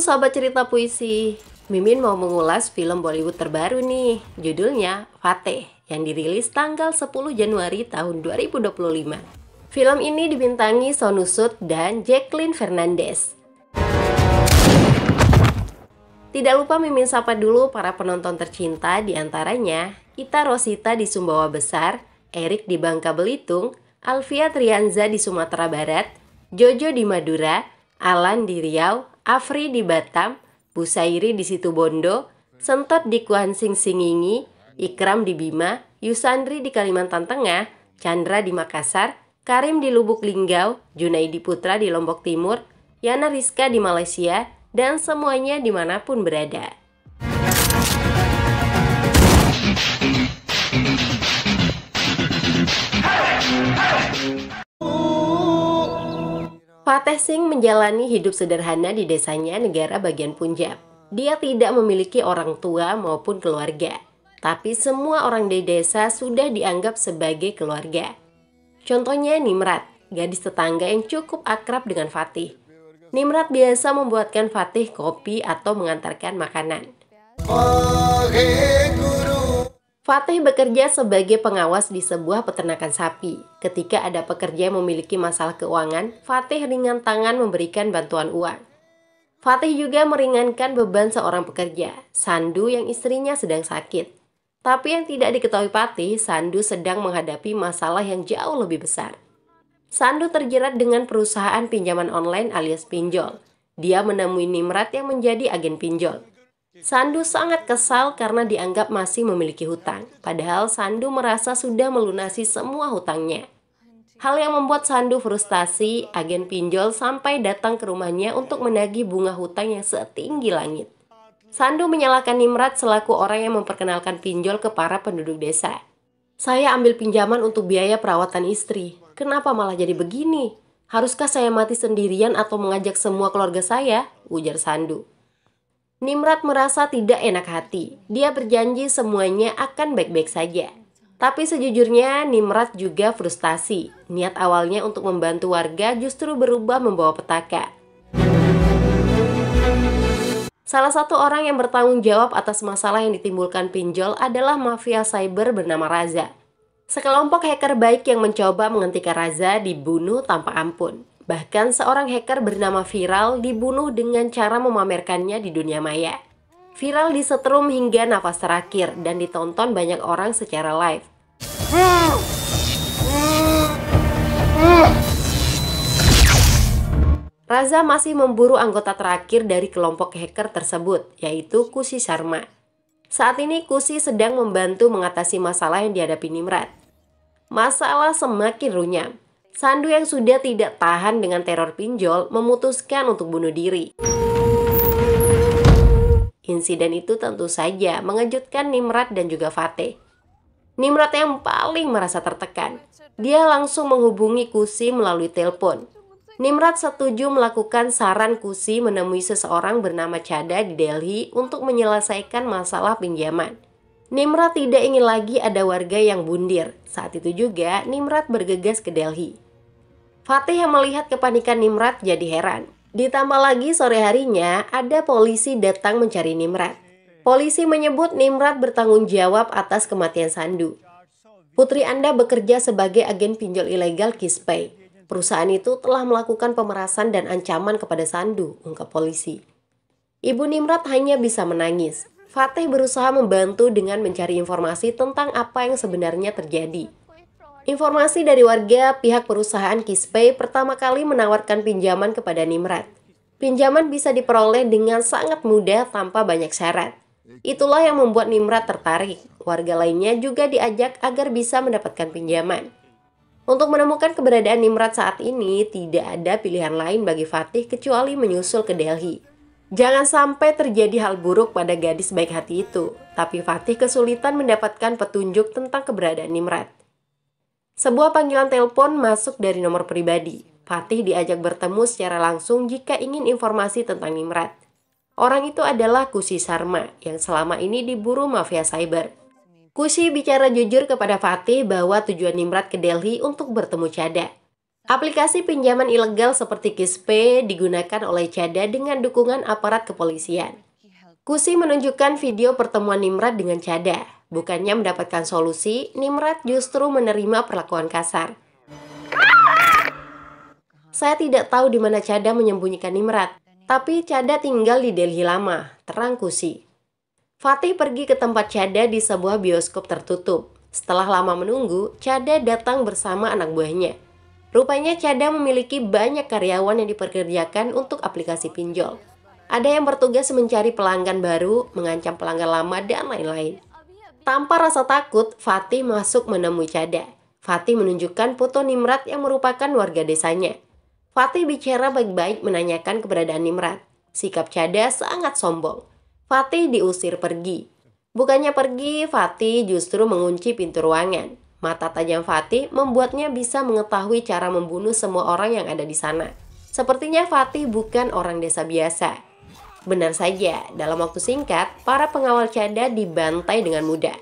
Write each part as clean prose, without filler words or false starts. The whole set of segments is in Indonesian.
sahabat cerita puisi, Mimin mau mengulas film Bollywood terbaru nih. Judulnya Fateh yang dirilis tanggal 10 Januari tahun 2025. Film ini dibintangi Sonu Sood dan Jacqueline Fernandez. Tidak lupa Mimin sapa dulu para penonton tercinta, diantaranya Ita Rosita di Sumbawa Besar, Erik di Bangka Belitung, Alfia Trianza di Sumatera Barat, Jojo di Madura, Alan di Riau, Afri di Batam, Busairi di Situbondo, Sentot di Kuansing Singingi, Ikram di Bima, Yusandri di Kalimantan Tengah, Chandra di Makassar, Karim di Lubuk Linggau, Junaidi Putra di Lombok Timur, Yana Rizka di Malaysia, dan semuanya dimanapun berada. Fateh Singh menjalani hidup sederhana di desanya negara bagian Punjab. Dia tidak memiliki orang tua maupun keluarga, tapi semua orang di desa sudah dianggap sebagai keluarga. Contohnya Nimrat, gadis tetangga yang cukup akrab dengan Fatih. Nimrat biasa membuatkan Fatih kopi atau mengantarkan makanan. Fatih bekerja sebagai pengawas di sebuah peternakan sapi. Ketika ada pekerja yang memiliki masalah keuangan, Fatih ringan tangan memberikan bantuan uang. Fatih juga meringankan beban seorang pekerja, Sandu, yang istrinya sedang sakit. Tapi yang tidak diketahui Fatih, Sandu sedang menghadapi masalah yang jauh lebih besar. Sandu terjerat dengan perusahaan pinjaman online alias pinjol. Dia menemui Nimrat yang menjadi agen pinjol. Sandu sangat kesal karena dianggap masih memiliki hutang, padahal Sandu merasa sudah melunasi semua hutangnya. Hal yang membuat Sandu frustasi, agen pinjol sampai datang ke rumahnya untuk menagih bunga hutang yang setinggi langit. Sandu menyalahkan Nimrat selaku orang yang memperkenalkan pinjol ke para penduduk desa. "Saya ambil pinjaman untuk biaya perawatan istri. Kenapa malah jadi begini? Haruskah saya mati sendirian atau mengajak semua keluarga saya?" ujar Sandu. Nimrat merasa tidak enak hati. Dia berjanji semuanya akan baik-baik saja. Tapi sejujurnya Nimrat juga frustasi. Niat awalnya untuk membantu warga justru berubah membawa petaka. Salah satu orang yang bertanggung jawab atas masalah yang ditimbulkan pinjol adalah mafia cyber bernama Raza. Sekelompok hacker baik yang mencoba menghentikan Raza dibunuh tanpa ampun. Bahkan seorang hacker bernama Viral dibunuh dengan cara memamerkannya di dunia maya. Viral disetrum hingga nafas terakhir dan ditonton banyak orang secara live. Raza masih memburu anggota terakhir dari kelompok hacker tersebut, yaitu Kusi Sharma. Saat ini Kusi sedang membantu mengatasi masalah yang dihadapi Nimrat. Masalah semakin runyam. Sandu yang sudah tidak tahan dengan teror pinjol memutuskan untuk bunuh diri. Insiden itu tentu saja mengejutkan Nimrat dan juga Fateh. Nimrat yang paling merasa tertekan. Dia langsung menghubungi Kusi melalui telepon. Nimrat setuju melakukan saran Kusi menemui seseorang bernama Chada di Delhi untuk menyelesaikan masalah pinjaman. Nimrat tidak ingin lagi ada warga yang bundir. Saat itu juga Nimrat bergegas ke Delhi. Fatih yang melihat kepanikan Nimrat jadi heran. Ditambah lagi sore harinya ada polisi datang mencari Nimrat. Polisi menyebut Nimrat bertanggung jawab atas kematian Sandu. "Putri Anda bekerja sebagai agen pinjol ilegal Kispay. Perusahaan itu telah melakukan pemerasan dan ancaman kepada Sandu," ungkap polisi. Ibu Nimrat hanya bisa menangis. Fatih berusaha membantu dengan mencari informasi tentang apa yang sebenarnya terjadi. Informasi dari warga, pihak perusahaan Kispay pertama kali menawarkan pinjaman kepada Nimrat. Pinjaman bisa diperoleh dengan sangat mudah tanpa banyak syarat. Itulah yang membuat Nimrat tertarik. Warga lainnya juga diajak agar bisa mendapatkan pinjaman. Untuk menemukan keberadaan Nimrat saat ini, tidak ada pilihan lain bagi Fatih kecuali menyusul ke Delhi. Jangan sampai terjadi hal buruk pada gadis baik hati itu, tapi Fatih kesulitan mendapatkan petunjuk tentang keberadaan Nimrat. Sebuah panggilan telepon masuk dari nomor pribadi. Fatih diajak bertemu secara langsung jika ingin informasi tentang Nimrat. Orang itu adalah Kusi Sharma yang selama ini diburu mafia cyber. Kusi bicara jujur kepada Fatih bahwa tujuan Nimrat ke Delhi untuk bertemu Chada. Aplikasi pinjaman ilegal seperti Kispe digunakan oleh Chada dengan dukungan aparat kepolisian. Kusi menunjukkan video pertemuan Nimrod dengan Chada. Bukannya mendapatkan solusi, Nimrod justru menerima perlakuan kasar. Saya tidak tahu di mana Chada menyembunyikan Nimrod, tapi Chada tinggal di Delhi lama, terang Kusi. Fatih pergi ke tempat Chada di sebuah bioskop tertutup. Setelah lama menunggu, Chada datang bersama anak buahnya. Rupanya Chada memiliki banyak karyawan yang dipekerjakan untuk aplikasi pinjol. Ada yang bertugas mencari pelanggan baru, mengancam pelanggan lama, dan lain-lain. Tanpa rasa takut, Fatih masuk menemui Chada. Fatih menunjukkan foto Nimrod yang merupakan warga desanya. Fatih bicara baik-baik menanyakan keberadaan Nimrod. Sikap Chada sangat sombong. Fatih diusir pergi. Bukannya pergi, Fatih justru mengunci pintu ruangan. Mata tajam Fatih membuatnya bisa mengetahui cara membunuh semua orang yang ada di sana. Sepertinya Fatih bukan orang desa biasa. Benar saja, dalam waktu singkat, para pengawal Chada dibantai dengan mudah.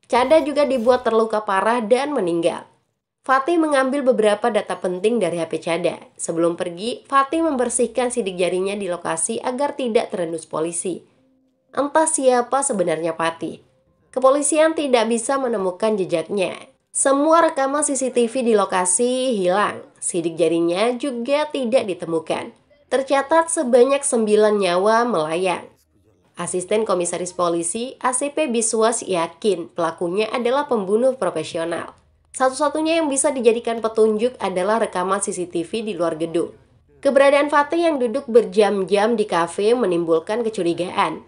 Chada juga dibuat terluka parah dan meninggal. Fatih mengambil beberapa data penting dari HP Chada. Sebelum pergi, Fatih membersihkan sidik jarinya di lokasi agar tidak terendus polisi. Entah siapa sebenarnya Fatih. Kepolisian tidak bisa menemukan jejaknya. Semua rekaman CCTV di lokasi hilang. Sidik jarinya juga tidak ditemukan. Tercatat sebanyak 9 nyawa melayang. Asisten Komisaris Polisi ACP Biswas yakin pelakunya adalah pembunuh profesional. Satu-satunya yang bisa dijadikan petunjuk adalah rekaman CCTV di luar gedung. Keberadaan Fatih yang duduk berjam-jam di kafe menimbulkan kecurigaan.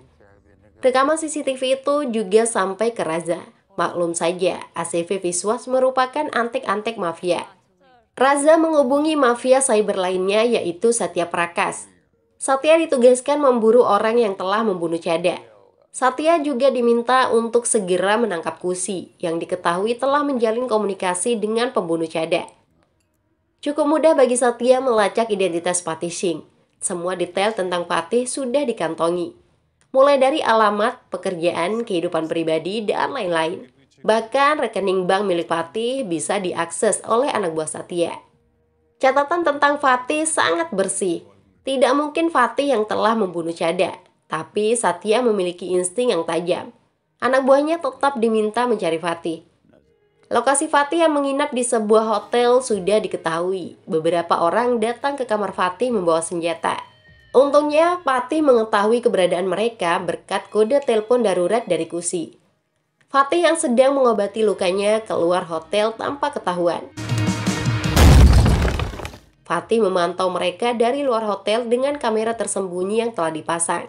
Rekaman CCTV itu juga sampai ke Raza. Maklum saja, ACP Biswas merupakan antek-antek mafia. Raza menghubungi mafia cyber lainnya yaitu Satya Prakas. Satya ditugaskan memburu orang yang telah membunuh Chada. Satya juga diminta untuk segera menangkap Kusi, yang diketahui telah menjalin komunikasi dengan pembunuh Chada. Cukup mudah bagi Satya melacak identitas Fatih Singh. Semua detail tentang Fatih sudah dikantongi. Mulai dari alamat, pekerjaan, kehidupan pribadi, dan lain-lain. Bahkan rekening bank milik Fatih bisa diakses oleh anak buah Satya. Catatan tentang Fatih sangat bersih. Tidak mungkin Fatih yang telah membunuh Chada. Tapi Satya memiliki insting yang tajam. Anak buahnya tetap diminta mencari Fatih. Lokasi Fatih yang menginap di sebuah hotel sudah diketahui. Beberapa orang datang ke kamar Fatih membawa senjata. Untungnya Fatih mengetahui keberadaan mereka berkat kode telepon darurat dari Kusi. Fatih yang sedang mengobati lukanya keluar hotel tanpa ketahuan. Fatih memantau mereka dari luar hotel dengan kamera tersembunyi yang telah dipasang.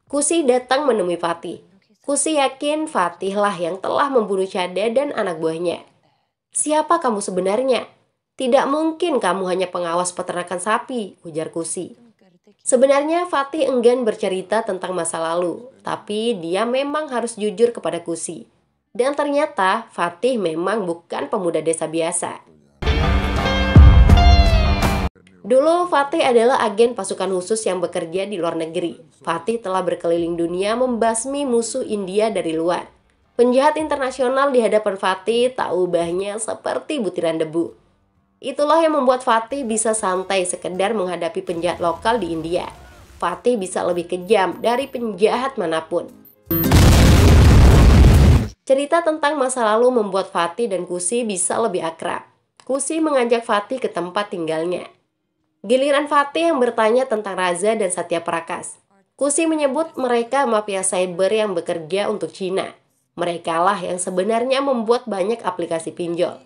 Kusi datang menemui Fatih. Kusi yakin Fatih lah yang telah membunuh Chada dan anak buahnya. Siapa kamu sebenarnya? Tidak mungkin kamu hanya pengawas peternakan sapi, ujar Kusi. Sebenarnya Fatih enggan bercerita tentang masa lalu, tapi dia memang harus jujur kepada Kusi. Dan ternyata Fatih memang bukan pemuda desa biasa. Dulu Fatih adalah agen pasukan khusus yang bekerja di luar negeri. Fatih telah berkeliling dunia membasmi musuh India dari luar. Penjahat internasional di hadapan Fatih tak ubahnya seperti butiran debu. Itulah yang membuat Fatih bisa santai sekedar menghadapi penjahat lokal di India. Fatih bisa lebih kejam dari penjahat manapun. Cerita tentang masa lalu membuat Fatih dan Kusi bisa lebih akrab. Kusi mengajak Fatih ke tempat tinggalnya. Giliran Fatih yang bertanya tentang Raza dan Satya Prakas. Kusi menyebut mereka mafia cyber yang bekerja untuk Cina. Merekalah yang sebenarnya membuat banyak aplikasi pinjol.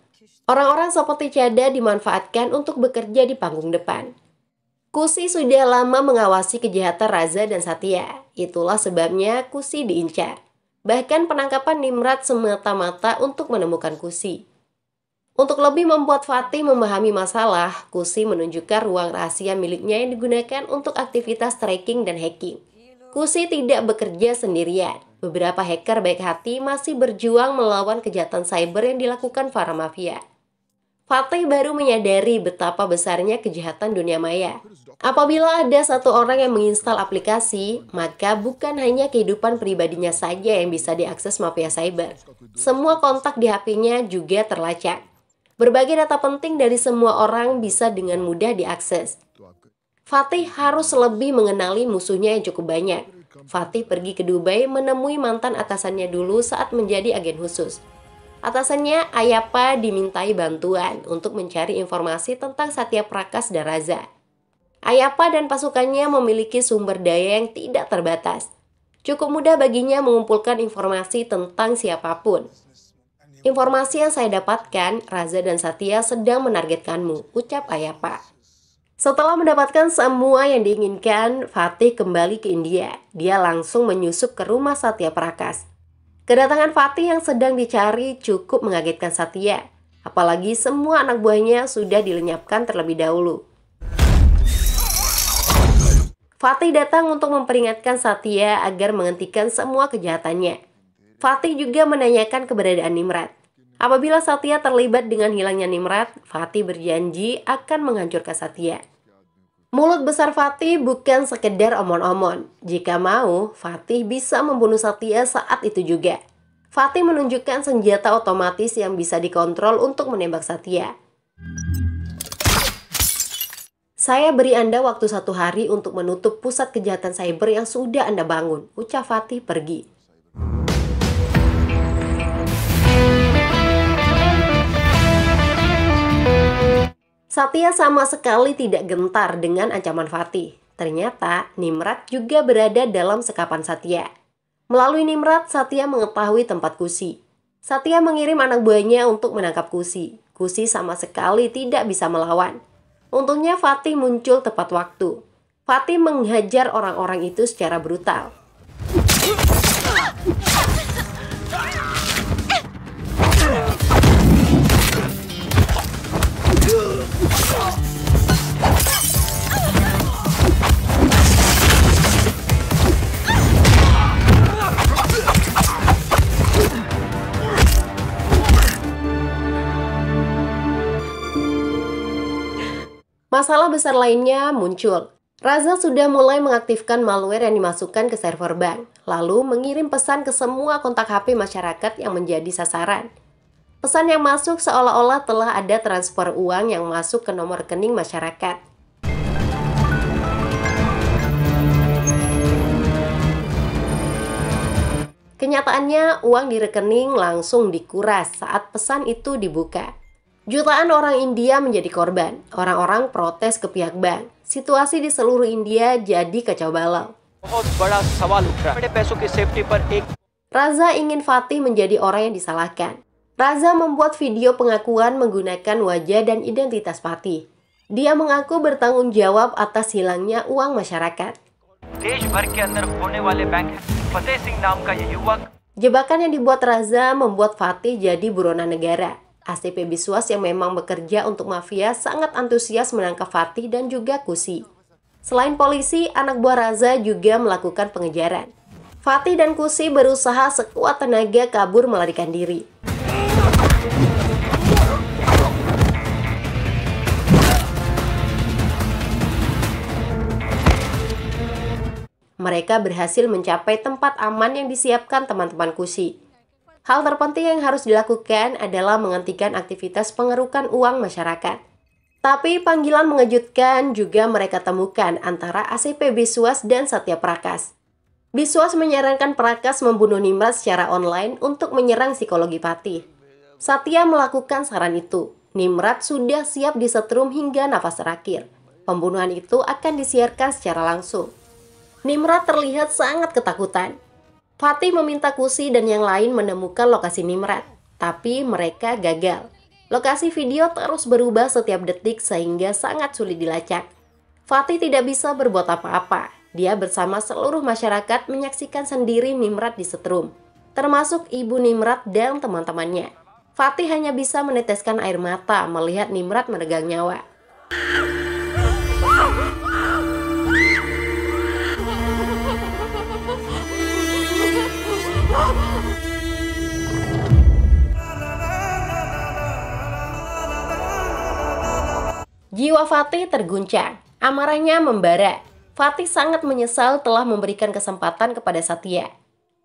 Orang-orang seperti Chada dimanfaatkan untuk bekerja di panggung depan. Kusi sudah lama mengawasi kejahatan Raza dan Satya. Itulah sebabnya Kusi diincar. Bahkan penangkapan Nimrod semata-mata untuk menemukan Kusi. Untuk lebih membuat Fatih memahami masalah, Kusi menunjukkan ruang rahasia miliknya yang digunakan untuk aktivitas tracking dan hacking. Kusi tidak bekerja sendirian. Beberapa hacker baik hati masih berjuang melawan kejahatan cyber yang dilakukan para mafia. Fatih baru menyadari betapa besarnya kejahatan dunia maya. Apabila ada satu orang yang menginstal aplikasi, maka bukan hanya kehidupan pribadinya saja yang bisa diakses mafia cyber. Semua kontak di HP-nya juga terlacak. Berbagai data penting dari semua orang bisa dengan mudah diakses. Fatih harus lebih mengenali musuhnya yang cukup banyak. Fatih pergi ke Dubai menemui mantan atasannya dulu saat menjadi agen khusus. Atasannya, Ayapa, dimintai bantuan untuk mencari informasi tentang Satya Prakas dan Raza. Ayapa dan pasukannya memiliki sumber daya yang tidak terbatas. Cukup mudah baginya mengumpulkan informasi tentang siapapun. Informasi yang saya dapatkan, Raza dan Satya sedang menargetkanmu, ucap Ayapa. Setelah mendapatkan semua yang diinginkan, Fatih kembali ke India. Dia langsung menyusup ke rumah Satya Prakas. Kedatangan Fatih yang sedang dicari cukup mengagetkan Satya. Apalagi semua anak buahnya sudah dilenyapkan terlebih dahulu. Fatih datang untuk memperingatkan Satya agar menghentikan semua kejahatannya. Fatih juga menanyakan keberadaan Nimrad. Apabila Satya terlibat dengan hilangnya Nimrad, Fatih berjanji akan menghancurkan Satya. Mulut besar Fatih bukan sekedar omon-omon. Jika mau, Fatih bisa membunuh Satya saat itu juga. Fatih menunjukkan senjata otomatis yang bisa dikontrol untuk menembak Satya. Saya beri Anda waktu 1 hari untuk menutup pusat kejahatan cyber yang sudah Anda bangun, ucap Fatih pergi. Satya sama sekali tidak gentar dengan ancaman Fatih. Ternyata Nimrad juga berada dalam sekapan Satya. Melalui Nimrad, Satya mengetahui tempat Kusi. Satya mengirim anak buahnya untuk menangkap Kusi. Kusi sama sekali tidak bisa melawan. Untungnya Fatih muncul tepat waktu. Fatih menghajar orang-orang itu secara brutal. Masalah besar lainnya muncul. Raza sudah mulai mengaktifkan malware yang dimasukkan ke server bank, lalu mengirim pesan ke semua kontak HP masyarakat yang menjadi sasaran. Pesan yang masuk seolah-olah telah ada transfer uang yang masuk ke nomor rekening masyarakat. Kenyataannya, uang di rekening langsung dikuras saat pesan itu dibuka. Jutaan orang India menjadi korban. Orang-orang protes ke pihak bank. Situasi di seluruh India jadi kacau balau. Raza ingin Fatih menjadi orang yang disalahkan. Raza membuat video pengakuan menggunakan wajah dan identitas Fatih. Dia mengaku bertanggung jawab atas hilangnya uang masyarakat. Jebakan yang dibuat Raza membuat Fatih jadi buronan negara. ACP Biswas yang memang bekerja untuk mafia sangat antusias menangkap Fatih dan juga Kusi. Selain polisi, anak buah Raza juga melakukan pengejaran. Fatih dan Kusi berusaha sekuat tenaga kabur melarikan diri. Mereka berhasil mencapai tempat aman yang disiapkan teman-teman Kusi. Hal terpenting yang harus dilakukan adalah menghentikan aktivitas pengerukan uang masyarakat. Tapi panggilan mengejutkan juga mereka temukan antara ACP Biswas dan Satya Prakas. Biswas menyarankan Prakas membunuh Nimrad secara online untuk menyerang psikologi Fatih. Satya melakukan saran itu. Nimrad sudah siap disetrum hingga nafas terakhir. Pembunuhan itu akan disiarkan secara langsung. Nimrad terlihat sangat ketakutan. Fatih meminta Kusi dan yang lain menemukan lokasi Nimrad, tapi mereka gagal. Lokasi video terus berubah setiap detik sehingga sangat sulit dilacak. Fatih tidak bisa berbuat apa-apa. Dia bersama seluruh masyarakat menyaksikan sendiri Nimrad disetrum, termasuk ibu Nimrad dan teman-temannya. Fatih hanya bisa meneteskan air mata melihat Nimrad meregang nyawa. Jiwa Fatih terguncang, amarahnya membara. Fatih sangat menyesal telah memberikan kesempatan kepada Satya.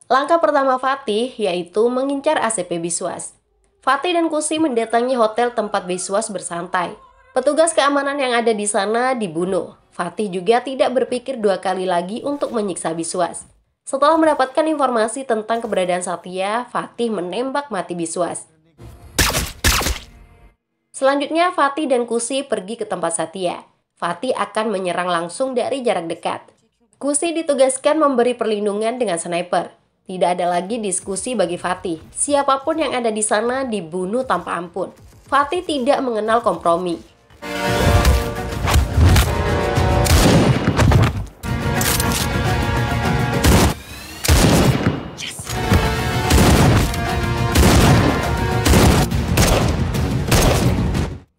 Langkah pertama Fatih yaitu mengincar ACP Biswas. Fatih dan Kusi mendatangi hotel tempat Biswas bersantai. Petugas keamanan yang ada di sana dibunuh. Fatih juga tidak berpikir dua kali lagi untuk menyiksa Biswas. Setelah mendapatkan informasi tentang keberadaan Satya, Fatih menembak mati Biswas. Selanjutnya Fatih dan Kusi pergi ke tempat Satya. Fatih akan menyerang langsung dari jarak dekat. Kusi ditugaskan memberi perlindungan dengan sniper. Tidak ada lagi diskusi bagi Fatih. Siapapun yang ada di sana dibunuh tanpa ampun. Fatih tidak mengenal kompromi.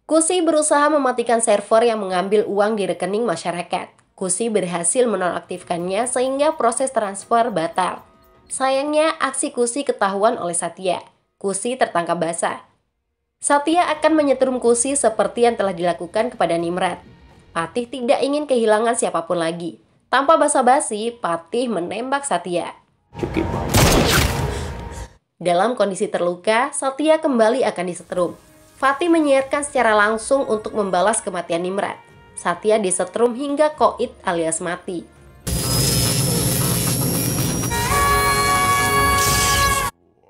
Kusi berusaha mematikan server yang mengambil uang di rekening masyarakat. Kusi berhasil menonaktifkannya sehingga proses transfer batal. Sayangnya, aksi Kusi ketahuan oleh Satya. Kusi tertangkap basah. Satya akan menyetrum Kusi seperti yang telah dilakukan kepada Nimrat. Fatih tidak ingin kehilangan siapapun lagi. Tanpa basa-basi, Fatih menembak Satya. Dalam kondisi terluka, Satya kembali akan disetrum. Fatih menyiarkan secara langsung untuk membalas kematian Nimrat. Satya disetrum hingga koit alias mati.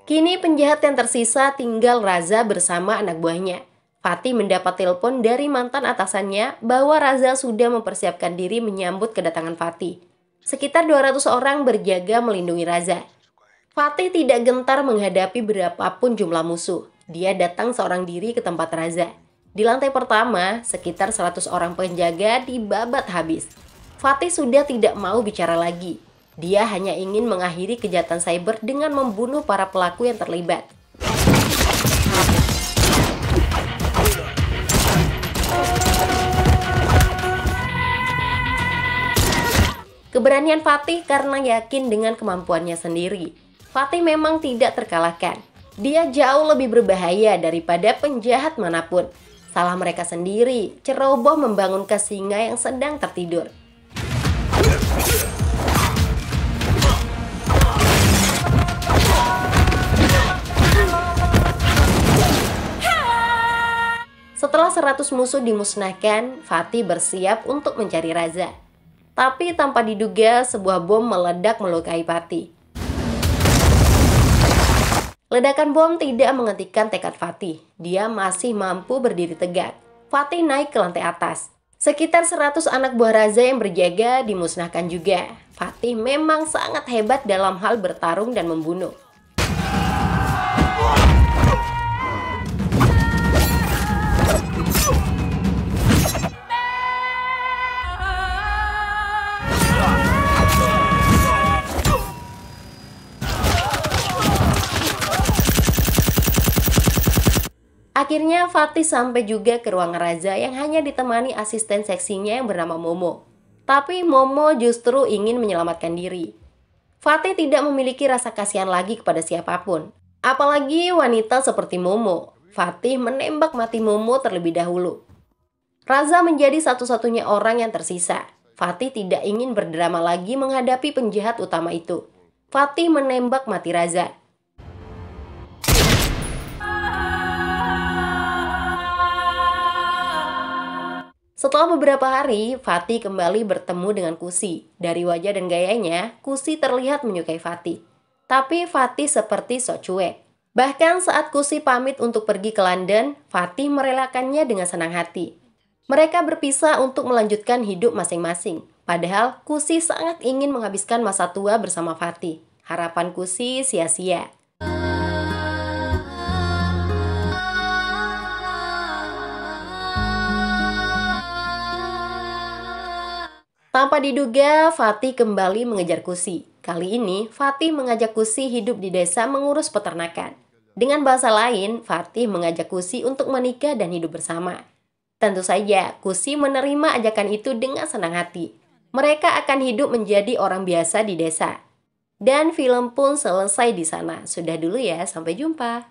Kini penjahat yang tersisa tinggal Raza bersama anak buahnya. Fatih mendapat telepon dari mantan atasannya bahwa Raza sudah mempersiapkan diri menyambut kedatangan Fatih. Sekitar 200 orang berjaga melindungi Raza. Fatih tidak gentar menghadapi berapapun jumlah musuh. Dia datang seorang diri ke tempat Raza. Di lantai pertama, sekitar 100 orang penjaga dibabat habis. Fatih sudah tidak mau bicara lagi. Dia hanya ingin mengakhiri kejahatan cyber dengan membunuh para pelaku yang terlibat. Keberanian Fatih karena yakin dengan kemampuannya sendiri. Fatih memang tidak terkalahkan. Dia jauh lebih berbahaya daripada penjahat manapun. Salah mereka sendiri, ceroboh membangunkan singa yang sedang tertidur. Setelah 100 musuh dimusnahkan, Fatih bersiap untuk mencari Raza. Tapi tanpa diduga, sebuah bom meledak melukai Fatih. Ledakan bom tidak menghentikan tekad Fatih. Dia masih mampu berdiri tegak. Fatih naik ke lantai atas. Sekitar 100 anak buah Raza yang berjaga dimusnahkan juga. Fatih memang sangat hebat dalam hal bertarung dan membunuh. Akhirnya Fatih sampai juga ke ruangan Raza yang hanya ditemani asisten seksinya yang bernama Momo. Tapi Momo justru ingin menyelamatkan diri. Fatih tidak memiliki rasa kasihan lagi kepada siapapun. Apalagi wanita seperti Momo. Fatih menembak mati Momo terlebih dahulu. Raza menjadi satu-satunya orang yang tersisa. Fatih tidak ingin berdrama lagi menghadapi penjahat utama itu. Fatih menembak mati Raza. Setelah beberapa hari, Fatih kembali bertemu dengan Kusi. Dari wajah dan gayanya, Kusi terlihat menyukai Fatih. Tapi Fatih seperti sok cuek. Bahkan saat Kusi pamit untuk pergi ke London, Fatih merelakannya dengan senang hati. Mereka berpisah untuk melanjutkan hidup masing-masing. Padahal Kusi sangat ingin menghabiskan masa tua bersama Fatih. Harapan Kusi sia-sia. Tanpa diduga, Fatih kembali mengejar Kusi. Kali ini, Fatih mengajak Kusi hidup di desa mengurus peternakan. Dengan bahasa lain, Fatih mengajak Kusi untuk menikah dan hidup bersama. Tentu saja, Kusi menerima ajakan itu dengan senang hati. Mereka akan hidup menjadi orang biasa di desa. Dan film pun selesai di sana. Sudah dulu ya, sampai jumpa.